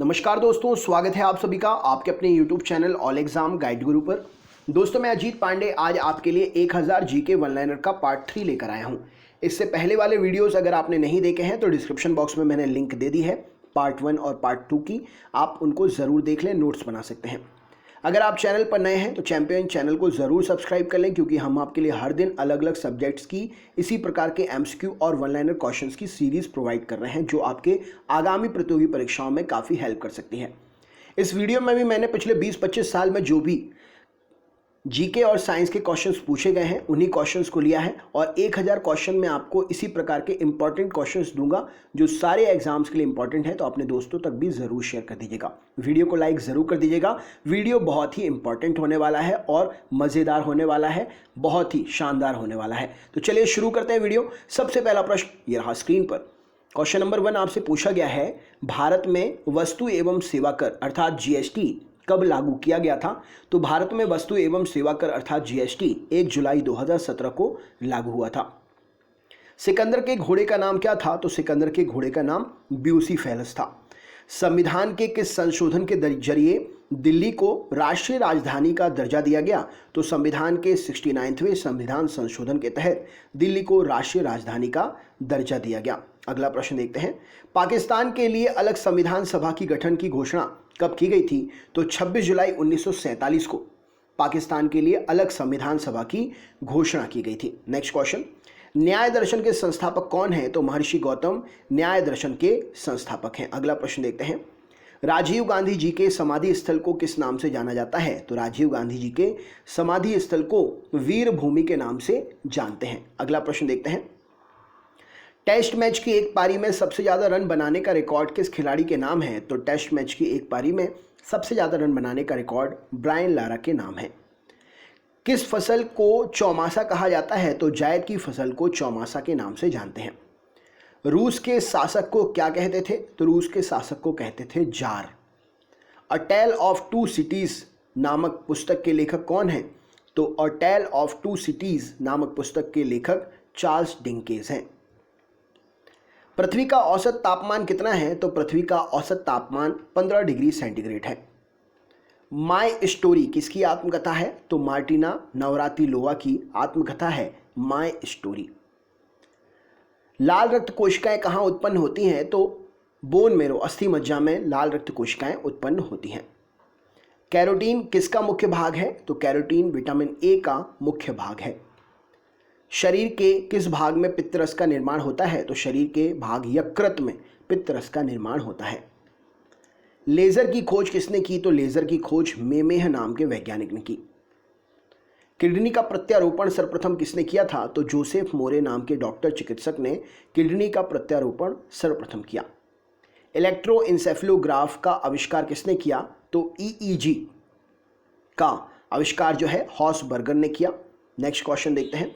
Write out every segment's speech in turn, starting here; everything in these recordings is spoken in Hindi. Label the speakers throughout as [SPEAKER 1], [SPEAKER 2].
[SPEAKER 1] नमस्कार दोस्तों, स्वागत है आप सभी का आपके अपने YouTube channel all exam guide गुरु पर। दोस्तों, मैं अजीत पांडे आज आपके लिए 1000 जीके वन लाइनर का पार्ट 3 लेकर आया हूं। इससे पहले वाले वीडियोस अगर आपने नहीं देखे हैं तो डिस्क्रिप्शन बॉक्स में मैंने लिंक दे दी है पार्ट 1 और पार्ट 2 की। आप उनको ज़रूर देख लें, नोट्स बना सकते हैं। अगर आप चैनल पर नए हैं तो चैंपियन चैनल को ज़रूर सब्सक्राइब कर लें, क्योंकि हम आपके लिए हर दिन अलग अलग सब्जेक्ट्स की इसी प्रकार के एमसीक्यू और वन लाइनर क्वेश्चंस की सीरीज़ प्रोवाइड कर रहे हैं, जो आपके आगामी प्रतियोगी परीक्षाओं में काफ़ी हेल्प कर सकती है। इस वीडियो में भी मैंने पिछले 20-25 साल में जो भी जीके और साइंस के क्वेश्चंस पूछे गए हैं उन्हीं क्वेश्चंस को लिया है, और 1000 क्वेश्चन में आपको इसी प्रकार के इंपॉर्टेंट क्वेश्चंस दूंगा जो सारे एग्जाम्स के लिए इंपॉर्टेंट है। तो अपने दोस्तों तक भी ज़रूर शेयर कर दीजिएगा, वीडियो को लाइक ज़रूर कर दीजिएगा। वीडियो बहुत ही इंपॉर्टेंट होने वाला है और मज़ेदार होने वाला है, बहुत ही शानदार होने वाला है। तो चलिए शुरू करते हैं वीडियो। सबसे पहला प्रश्न ये रहा स्क्रीन पर। क्वेश्चन नंबर 1 आपसे पूछा गया है, भारत में वस्तु एवं सेवा कर अर्थात जीएसटी कब लागू किया गया था? तो भारत में वस्तु एवं सेवा कर अर्थात जीएसटी 1 जुलाई 2017 को लागू हुआ था। सिकंदर के घोड़े का नाम क्या था? तो सिकंदर के घोड़े का नाम ब्यूसीफेलस था। संविधान के किस संशोधन के जरिए दिल्ली को राष्ट्रीय राजधानी का दर्जा दिया गया? तो संविधान के 69वें संविधान संशोधन के तहत दिल्ली को राष्ट्रीय राजधानी का दर्जा दिया गया। अगला प्रश्न देखते हैं, पाकिस्तान के लिए अलग संविधान सभा की गठन की घोषणा कब की गई थी? तो 26 जुलाई 1947 को पाकिस्तान के लिए अलग संविधान सभा की घोषणा की गई थी। नेक्स्ट क्वेश्चन, न्याय दर्शन के संस्थापक कौन है? तो महर्षि गौतम न्याय दर्शन के संस्थापक हैं। अगला प्रश्न देखते हैं, राजीव गांधी जी के समाधि स्थल को किस नाम से जाना जाता है? तो राजीव गांधी जी के समाधि स्थल को वीर भूमि के नाम से जानते हैं। अगला प्रश्न देखते हैं, टेस्ट मैच की एक पारी में सबसे ज़्यादा रन बनाने का रिकॉर्ड किस खिलाड़ी के नाम है? तो टेस्ट मैच की एक पारी में सबसे ज़्यादा रन बनाने का रिकॉर्ड ब्रायन लारा के नाम है। किस फसल को चौमासा कहा जाता है? तो जायद की फसल को चौमासा के नाम से जानते हैं। रूस के शासक को क्या कहते थे? तो रूस के शासक को कहते थे tsar. A tale of two cities नामक पुस्तक के लेखक कौन हैं? तो a tale of two cities नामक पुस्तक के लेखक चार्ल्स डिकेंस हैं। पृथ्वी का औसत तापमान कितना है? तो पृथ्वी का औसत तापमान 15 डिग्री सेंटीग्रेड है। माय स्टोरी किसकी आत्मकथा है? तो मार्टिना नवरातिलोवा की आत्मकथा है माय स्टोरी। लाल रक्त कोशिकाएं कहाँ उत्पन्न होती हैं? तो बोन मेरो अस्थि मज्जा में लाल रक्त कोशिकाएं उत्पन्न होती हैं। कैरोटीन किसका मुख्य भाग है? तो कैरोटीन विटामिन ए का मुख्य भाग है। शरीर के किस भाग में पित्तरस का निर्माण होता है? तो शरीर के भाग यकृत में पित्तरस का निर्माण होता है। लेज़र की खोज किसने की? तो लेज़र की खोज मेमेह नाम के वैज्ञानिक ने की। किडनी का प्रत्यारोपण सर्वप्रथम किसने किया था? तो जोसेफ मोरे नाम के डॉक्टर चिकित्सक ने किडनी का प्रत्यारोपण सर्वप्रथम किया। इलेक्ट्रोइंसेफेलोग्राफ का आविष्कार किसने किया? तो ईईजी का आविष्कार जो है हॉसबर्गर ने किया। नेक्स्ट क्वेश्चन देखते हैं,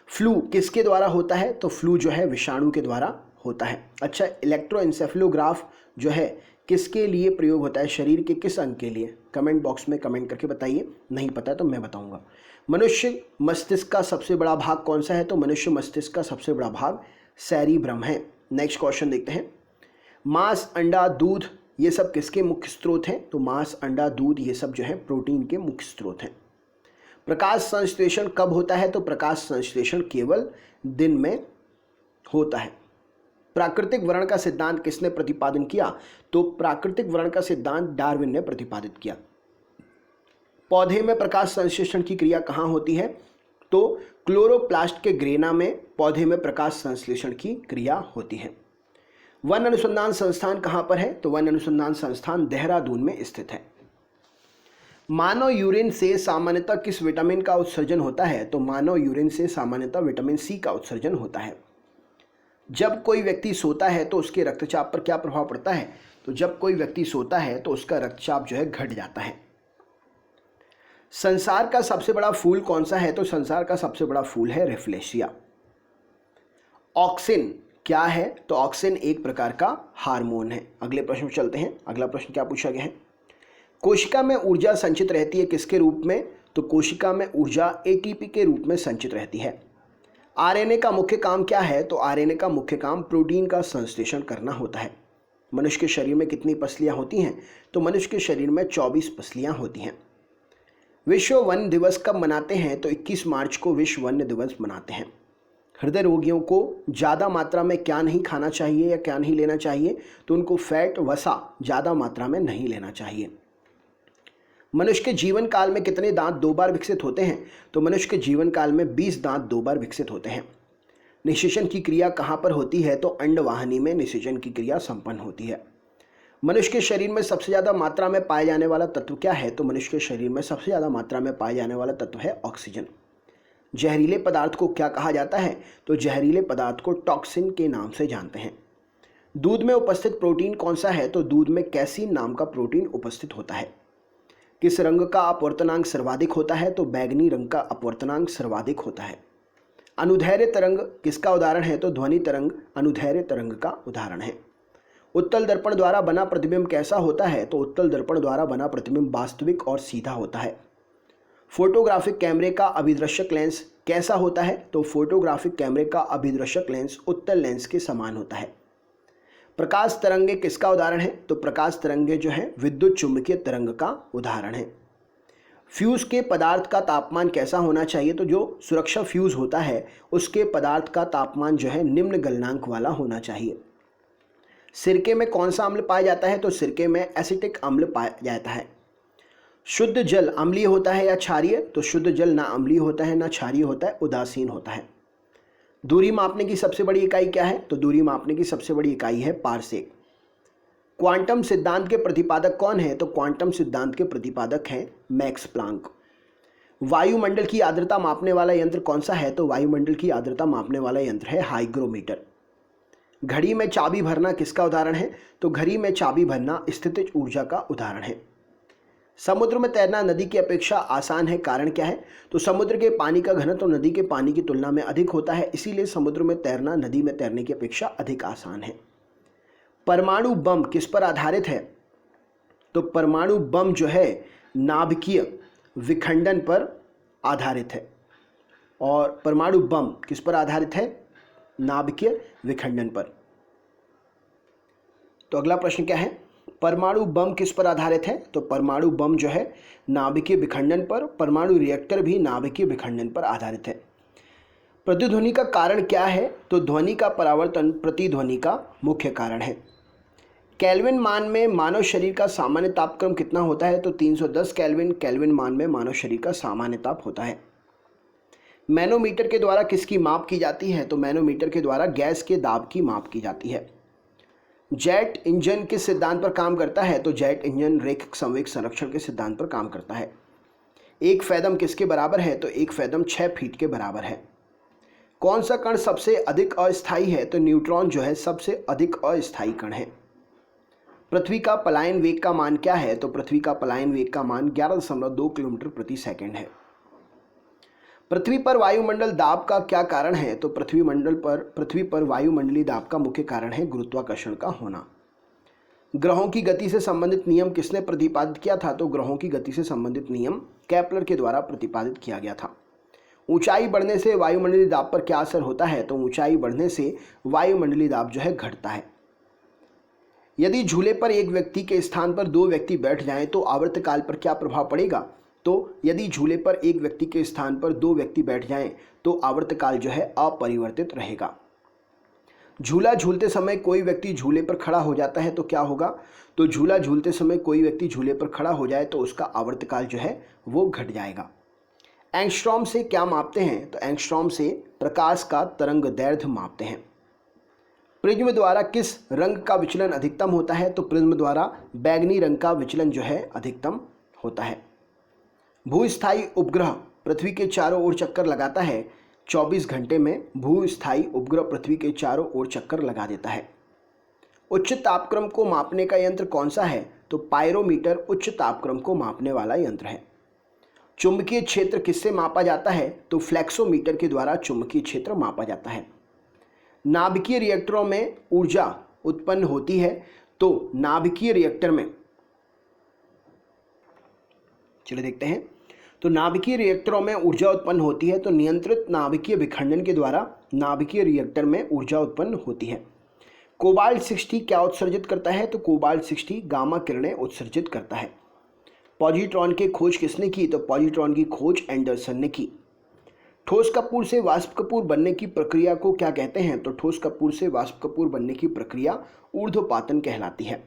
[SPEAKER 1] फ्लू किसके द्वारा होता है? तो फ्लू जो है विषाणु के द्वारा होता है। अच्छा, इलेक्ट्रोइंसेफेलोग्राफ जो है किसके लिए प्रयोग होता है? शरीर के किस अंग के लिए? कमेंट बॉक्स में कमेंट करके बताइए, नहीं पता तो मैं बताऊंगा। मनुष्य मस्तिष्क का सबसे बड़ा भाग कौन सा है? तो मनुष्य मस्तिष्क का सबसे बड़ा भाग सेरिब्रम है। नेक्स्ट क्वेश्चन देखते हैं, मांस, अंडा, दूध ये सब किसके मुख्य स्रोत हैं? तो मांस, अंडा, दूध ये सब जो है प्रोटीन के मुख्य स्रोत हैं। प्रकाश संश्लेषण कब होता है? तो प्रकाश संश्लेषण केवल दिन में होता है। प्राकृतिक वर्ण का सिद्धांत किसने प्रतिपादन किया? तो प्राकृतिक वर्ण का सिद्धांत डार्विन ने प्रतिपादित किया। पौधे में प्रकाश संश्लेषण की क्रिया कहाँ होती है? तो क्लोरोप्लास्ट के ग्रेना में पौधे में प्रकाश संश्लेषण की क्रिया होती है। वन अनुसंधान संस्थान कहाँ पर है? तो वन अनुसंधान संस्थान देहरादून में स्थित है। मानव यूरिन से सामान्यतः किस विटामिन का उत्सर्जन होता है? तो मानव यूरिन से सामान्यतः विटामिन सी का उत्सर्जन होता है। जब कोई व्यक्ति सोता है तो उसके रक्तचाप पर क्या प्रभाव पड़ता है? तो जब कोई व्यक्ति सोता है तो उसका रक्तचाप जो है घट जाता है। संसार का सबसे बड़ा फूल कौन सा है? तो संसार का सबसे बड़ा फूल है रेफलेशिया। ऑक्सिन क्या है? तो ऑक्सिन एक प्रकार का हार्मोन है। अगले प्रश्न में चलते हैं। अगला प्रश्न क्या पूछा गया है, कोशिका में ऊर्जा संचित रहती है किसके रूप में? तो कोशिका में ऊर्जा एटीपी के रूप में संचित रहती है। आरएनए का मुख्य काम क्या है? तो आरएनए का मुख्य काम प्रोटीन का संश्लेषण करना होता है। मनुष्य के शरीर में कितनी पसलियां होती हैं? तो मनुष्य के शरीर में 24 पसलियां होती हैं। विश्व वन दिवस कब मनाते हैं? तो 21 मार्च को विश्व वन दिवस मनाते हैं। हृदय रोगियों को ज़्यादा मात्रा में क्या नहीं खाना चाहिए या क्या नहीं लेना चाहिए? तो उनको फैट, वसा ज़्यादा मात्रा में नहीं लेना चाहिए। मनुष्य के जीवन काल में कितने दांत 2 बार विकसित होते हैं? तो मनुष्य के जीवन काल में 20 दांत 2 बार विकसित होते हैं। निषेचन की क्रिया कहाँ पर होती है? तो अंडवाहिनी में निषेचन की क्रिया संपन्न होती है। मनुष्य के शरीर में सबसे ज़्यादा मात्रा में पाए जाने वाला तत्व क्या है? तो मनुष्य के शरीर में सबसे ज़्यादा मात्रा में पाए जाने वाला तत्व है ऑक्सीजन। जहरीले पदार्थ को क्या कहा जाता है? तो जहरीले पदार्थ को टॉक्सिन के नाम से जानते हैं। दूध में उपस्थित प्रोटीन कौन सा है? तो दूध में कैसीन नाम का प्रोटीन उपस्थित होता है। किस रंग का अपवर्तनांक सर्वाधिक होता है? तो बैंगनी रंग का अपवर्तनांक सर्वाधिक होता है। अनुदैर्ध्य तरंग किसका उदाहरण है? तो ध्वनि तरंग अनुदैर्ध्य तरंग का उदाहरण है। उत्तल दर्पण द्वारा बना प्रतिबिंब कैसा होता है? तो उत्तल दर्पण द्वारा बना प्रतिबिंब वास्तविक और सीधा होता है। फोटोग्राफिक कैमरे का अभिदर्शक लेंस कैसा होता है? तो फोटोग्राफिक कैमरे का अभिदर्शक लेंस उत्तल लेंस के समान होता है। प्रकाश तरंगे किसका उदाहरण है? तो प्रकाश तरंगे जो है विद्युत चुंबकीय तरंग का उदाहरण है। फ्यूज के पदार्थ का तापमान कैसा होना चाहिए? तो जो सुरक्षा फ्यूज होता है उसके पदार्थ का तापमान जो है निम्न गलनांक वाला होना चाहिए। सिरके में कौन सा अम्ल पाया जाता है? तो सिरके में एसिटिक अम्ल पाया जाता है। शुद्ध जल अम्लीय होता है या क्षारीय? तो शुद्ध जल ना अम्लीय होता है ना क्षारीय होता है, उदासीन होता है। दूरी मापने की सबसे बड़ी इकाई क्या है? तो दूरी मापने की सबसे बड़ी इकाई है पारसेक। क्वांटम सिद्धांत के प्रतिपादक कौन है? तो क्वांटम सिद्धांत के प्रतिपादक हैं मैक्स प्लांक। वायुमंडल की आर्द्रता मापने वाला यंत्र कौन सा है? तो वायुमंडल की आर्द्रता मापने वाला यंत्र है हाइग्रोमीटर। घड़ी में चाबी भरना किसका उदाहरण है? तो घड़ी में चाबी भरना स्थितिज ऊर्जा का उदाहरण है। समुद्र में तैरना नदी की अपेक्षा आसान है, कारण क्या है? तो समुद्र के पानी का घनत्व नदी के पानी की तुलना में अधिक होता है, इसीलिए समुद्र में तैरना नदी में तैरने की अपेक्षा अधिक आसान है। परमाणु बम किस पर आधारित है? तो परमाणु बम जो है नाभिकीय विखंडन पर आधारित है। और परमाणु बम किस पर आधारित है? नाभिकीय विखंडन पर। तो अगला प्रश्न क्या है? परमाणु बम किस पर आधारित है? तो परमाणु बम जो है नाभिकीय विखंडन पर। परमाणु रिएक्टर भी नाभिकीय विखंडन पर आधारित है। प्रतिध्वनि का कारण क्या है? तो ध्वनि का परावर्तन प्रतिध्वनि का मुख्य कारण है। केल्विन मान में मानव शरीर का सामान्य तापक्रम कितना होता है? तो 310 केल्विन केल्विन मान में मानव शरीर का सामान्य ताप होता है। मैनोमीटर के द्वारा किसकी माप की जाती है? तो मैनोमीटर के द्वारा गैस के दाब की माप की जाती है। जेट इंजन किस सिद्धांत पर काम करता है? तो जेट इंजन रैखिक संवेग संरक्षण के सिद्धांत पर काम करता है। एक फैदम किसके बराबर है? तो एक फैदम 6 फीट के बराबर है। कौन सा कण सबसे अधिक अस्थायी है? तो न्यूट्रॉन जो है सबसे अधिक अस्थायी कण है। पृथ्वी का पलायन वेग का मान क्या है? तो पृथ्वी का पलायन वेग का मान 11.2 किलोमीटर प्रति सेकंड है। पृथ्वी पर वायुमंडल दाब का क्या कारण है? तो पृथ्वी पर वायुमंडलीय दाब का मुख्य कारण है गुरुत्वाकर्षण का होना। ग्रहों की गति से संबंधित नियम किसने प्रतिपादित किया था? तो ग्रहों की गति से संबंधित नियम केपलर के द्वारा प्रतिपादित किया गया था। ऊंचाई बढ़ने से वायुमंडलीय दाब पर क्या असर होता है? तो ऊंचाई बढ़ने से वायुमंडलीय दाब जो है घटता है। यदि झूले पर एक व्यक्ति के स्थान पर 2 व्यक्ति बैठ जाएं तो आवर्तकाल पर क्या प्रभाव पड़ेगा? तो यदि झूले पर एक व्यक्ति के स्थान पर 2 व्यक्ति बैठ जाएं तो आवर्तकाल जो है अपरिवर्तित रहेगा। झूला झूलते समय कोई व्यक्ति झूले पर खड़ा हो जाता है तो क्या होगा? तो झूला झूलते समय कोई व्यक्ति झूले पर खड़ा हो जाए तो उसका आवर्तकाल जो है वो घट जाएगा। एंगस्ट्रॉम से क्या मापते हैं? तो एंगस्ट्रॉम से प्रकाश का तरंग दैर्ध्य मापते हैं। प्रिज्म द्वारा किस रंग का विचलन अधिकतम होता है? तो प्रिज्म द्वारा बैंगनी रंग का विचलन जो है अधिकतम होता है। भूस्थायी उपग्रह पृथ्वी के चारों ओर चक्कर लगाता है। 24 घंटे में भूस्थायी उपग्रह पृथ्वी के चारों ओर चक्कर लगा देता है। उच्च तापक्रम को मापने का यंत्र कौन सा है? तो पायरोमीटर उच्च तापक्रम को मापने वाला यंत्र है। चुंबकीय क्षेत्र किससे मापा जाता है? तो फ्लेक्सोमीटर के द्वारा चुंबकीय क्षेत्र मापा जाता है। नाभिकीय रिएक्टरों में ऊर्जा उत्पन्न होती है तो नाभिकीय रिएक्टर में चलिए देखते हैं। तो नाभिकीय रिएक्टरों में ऊर्जा उत्पन्न होती है तो नियंत्रित नाभिकीय विखंडन के द्वारा नाभिकीय रिएक्टर में ऊर्जा उत्पन्न होती है। कोबाल्ट 60 क्या उत्सर्जित करता है? तो कोबाल्ट 60 गामा किरणें उत्सर्जित करता है। पॉजिट्रॉन की खोज किसने की? तो पॉजिट्रॉन की खोज एंडरसन ने की। ठोस कपूर से वाष्प कपूर बनने की प्रक्रिया को क्या कहते हैं? तो ठोस कपूर से वाष्प कपूर बनने की प्रक्रिया ऊर्ध्वपातन कहलाती है।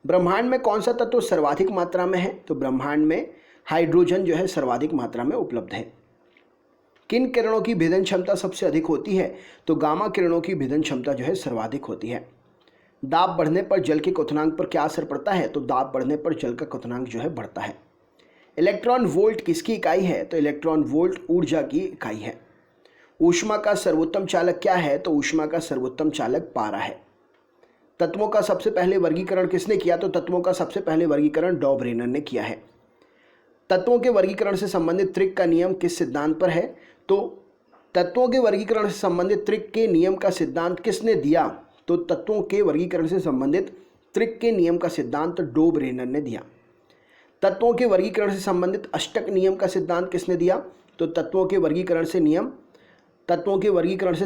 [SPEAKER 1] ब्रह्मांड में कौन सा तत्व सर्वाधिक मात्रा में है? तो ब्रह्मांड में हाइड्रोजन जो है सर्वाधिक मात्रा में उपलब्ध है। किन किरणों की भेदन क्षमता सबसे अधिक होती है? तो गामा किरणों की भेदन क्षमता जो है सर्वाधिक होती है। दाब बढ़ने पर जल के क्वथनांक पर क्या असर पड़ता है? तो दाब बढ़ने पर जल का क्वथनांक जो है बढ़ता है। इलेक्ट्रॉन वोल्ट किसकी इकाई है? तो इलेक्ट्रॉन वोल्ट ऊर्जा की इकाई है। ऊष्मा का सर्वोत्तम चालक क्या है? तो ऊष्मा का सर्वोत्तम चालक पारा है। तत्वों का सबसे पहले वर्गीकरण किसने किया? तो तत्वों का सबसे पहले वर्गीकरण डॉबरेनर ने किया है। तत्वों के वर्गीकरण से संबंधित त्रिक का नियम किस सिद्धांत पर है? तो तत्वों के वर्गीकरण से संबंधित त्रिक के नियम का सिद्धांत किसने दिया? तो तत्वों के वर्गीकरण से संबंधित त्रिक के नियम का सिद्धांत डॉबरेनर ने दिया। तत्वों के वर्गीकरण से संबंधित अष्टक नियम का सिद्धांत किसने दिया? तो तत्वों के वर्गीकरण से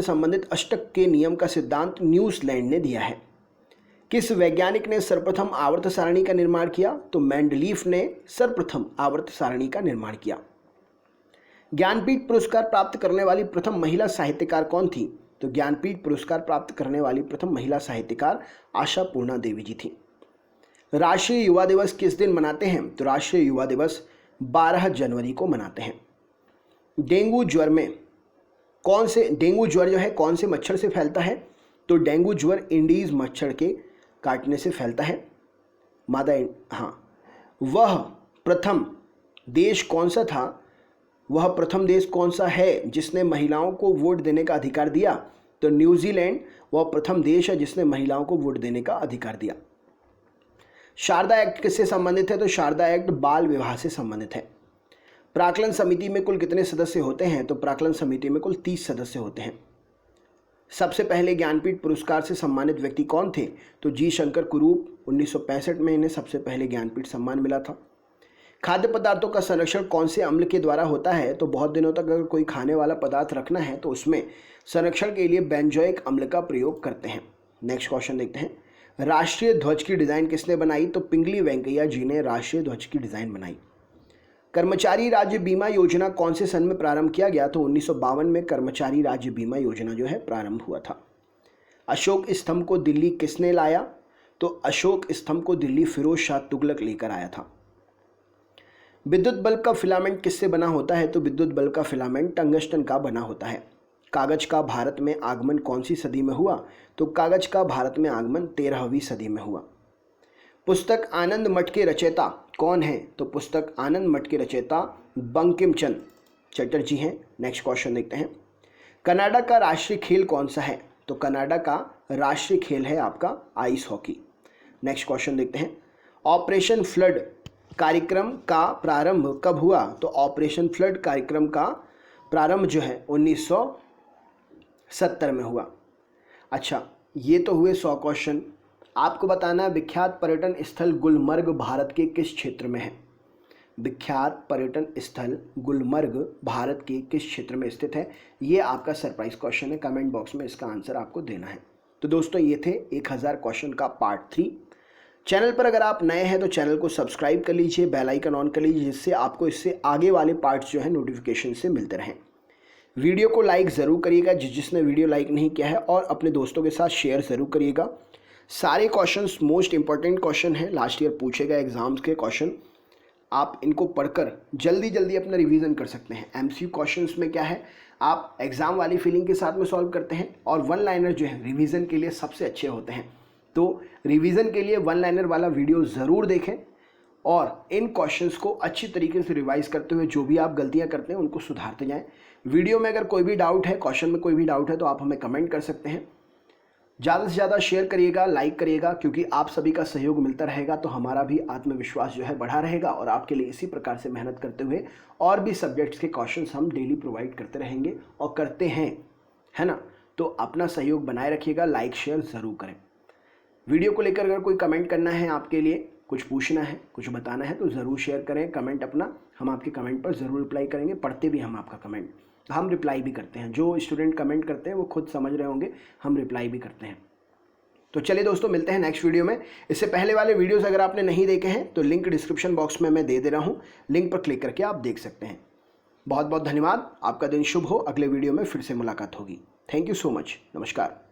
[SPEAKER 1] संबंधित अष्टक के नियम का सिद्धांत न्यूजीलैंड ने दिया है। किस वैज्ञानिक ने सर्वप्रथम आवर्त सारणी का निर्माण किया? तो मेंडलीफ ने सर्वप्रथम आवर्त सारणी का निर्माण किया। ज्ञानपीठ पुरस्कार प्राप्त करने वाली प्रथम महिला साहित्यकार कौन थी? तो ज्ञानपीठ पुरस्कार प्राप्त करने वाली प्रथम महिला साहित्यकार आशापूर्णा देवी जी थी। राष्ट्रीय युवा दिवस किस दिन मनाते हैं? तो राष्ट्रीय युवा दिवस 12 जनवरी को मनाते हैं। डेंगू ज्वर जो है कौन से मच्छर से फैलता है? तो डेंगू ज्वर इंडीज मच्छर के काटने से फैलता है। वह प्रथम देश कौन सा था? वह प्रथम देश कौन सा है जिसने महिलाओं को वोट देने का अधिकार दिया? तो न्यूजीलैंड वह प्रथम देश है जिसने महिलाओं को वोट देने का अधिकार दिया। शारदा एक्ट किससे संबंधित है? तो शारदा एक्ट बाल विवाह से संबंधित है। प्राक्कलन समिति में कुल कितने सदस्य होते हैं? तो प्राक्कलन समिति में कुल 30 सदस्य होते हैं। सबसे पहले ज्ञानपीठ पुरस्कार से सम्मानित व्यक्ति कौन थे? तो जी शंकर कुरूप, 1965 में इन्हें सबसे पहले ज्ञानपीठ सम्मान मिला था। खाद्य पदार्थों का संरक्षण कौन से अम्ल के द्वारा होता है? तो बहुत दिनों तक अगर कोई खाने वाला पदार्थ रखना है तो उसमें संरक्षण के लिए बेंजोइक अम्ल का प्रयोग करते हैं। नेक्स्ट क्वेश्चन देखते हैं। राष्ट्रीय ध्वज की डिज़ाइन किसने बनाई? तो पिंगली वेंकैया जी ने राष्ट्रीय ध्वज की डिज़ाइन बनाई। कर्मचारी राज्य बीमा योजना कौन से सन में प्रारंभ किया गया? तो 1952 में कर्मचारी राज्य बीमा योजना जो है प्रारंभ हुआ था। अशोक स्तंभ को दिल्ली किसने लाया? तो अशोक स्तंभ को दिल्ली फिरोज शाह तुगलक लेकर आया था। विद्युत बल्ब का फिलामेंट किससे बना होता है? तो विद्युत बल्ब का फिलामेंट टंगस्टन का बना होता है। कागज का भारत में आगमन कौन सी सदी में हुआ? तो कागज का भारत में आगमन 13वीं सदी में हुआ। पुस्तक आनंद मठ के रचयिता कौन है? तो पुस्तक आनंद मठ के रचयिता बंकिम चंद्र चटर्जी हैं। नेक्स्ट क्वेश्चन देखते हैं। कनाडा का राष्ट्रीय खेल कौन सा है? तो कनाडा का राष्ट्रीय खेल है आपका आइस हॉकी। नेक्स्ट क्वेश्चन देखते हैं। ऑपरेशन फ्लड कार्यक्रम का प्रारंभ कब हुआ? तो ऑपरेशन फ्लड कार्यक्रम का प्रारंभ जो है 1970 में हुआ। अच्छा, ये तो हुए 100 क्वेश्चन। आपको बताना है विख्यात पर्यटन स्थल गुलमर्ग भारत के किस क्षेत्र में है? विख्यात पर्यटन स्थल गुलमर्ग भारत के किस क्षेत्र में स्थित है? ये आपका सरप्राइज क्वेश्चन है। कमेंट बॉक्स में इसका आंसर आपको देना है। तो दोस्तों ये थे 1000 क्वेश्चन का पार्ट 3। चैनल पर अगर आप नए हैं तो चैनल को सब्सक्राइब कर लीजिए, बेल आइकन ऑन कर लीजिए, जिससे आपको इससे आगे वाले पार्ट्स जो है नोटिफिकेशन से मिलते रहें। वीडियो को लाइक ज़रूर करिएगा जिसने वीडियो लाइक नहीं किया है, और अपने दोस्तों के साथ शेयर ज़रूर करिएगा। सारे क्वेश्चंस मोस्ट इंपॉर्टेंट क्वेश्चन हैं, लास्ट ईयर पूछे गए एग्जाम्स के क्वेश्चन। आप इनको पढ़कर जल्दी जल्दी अपना रिवीजन कर सकते हैं। एमसीक्यू क्वेश्चंस में क्या है, आप एग्ज़ाम वाली फीलिंग के साथ में सॉल्व करते हैं, और वन लाइनर जो है रिवीजन के लिए सबसे अच्छे होते हैं। तो रिवीजन के लिए वन लाइनर वाला वीडियो ज़रूर देखें, और इन क्वेश्चंस को अच्छी तरीके से रिवाइज करते हुए जो भी आप गलतियां करते हैं उनको सुधारते जाएं। वीडियो में अगर कोई भी डाउट है, क्वेश्चन में कोई भी डाउट है, तो आप हमें कमेंट कर सकते हैं। ज़्यादा से ज़्यादा शेयर करिएगा, लाइक करिएगा, क्योंकि आप सभी का सहयोग मिलता रहेगा तो हमारा भी आत्मविश्वास जो है बढ़ा रहेगा, और आपके लिए इसी प्रकार से मेहनत करते हुए और भी सब्जेक्ट्स के क्वेश्चंस हम डेली प्रोवाइड करते रहेंगे और करते हैं, है ना। तो अपना सहयोग बनाए रखिएगा, लाइक शेयर ज़रूर करें। वीडियो को लेकर अगर कोई कमेंट करना है, आपके लिए कुछ पूछना है, कुछ बताना है, तो ज़रूर शेयर करें कमेंट अपना। हम आपके कमेंट पर ज़रूर रिप्लाई करेंगे, पढ़ते भी हम आपका कमेंट, हम रिप्लाई भी करते हैं। जो स्टूडेंट कमेंट करते हैं वो खुद समझ रहे होंगे, हम रिप्लाई भी करते हैं। तो चलिए दोस्तों, मिलते हैं नेक्स्ट वीडियो में। इससे पहले वाले वीडियोस अगर आपने नहीं देखे हैं तो लिंक डिस्क्रिप्शन बॉक्स में मैं दे रहा हूँ, लिंक पर क्लिक करके आप देख सकते हैं। बहुत बहुत धन्यवाद, आपका दिन शुभ हो। अगले वीडियो में फिर से मुलाकात होगी। थैंक यू सो मच, नमस्कार।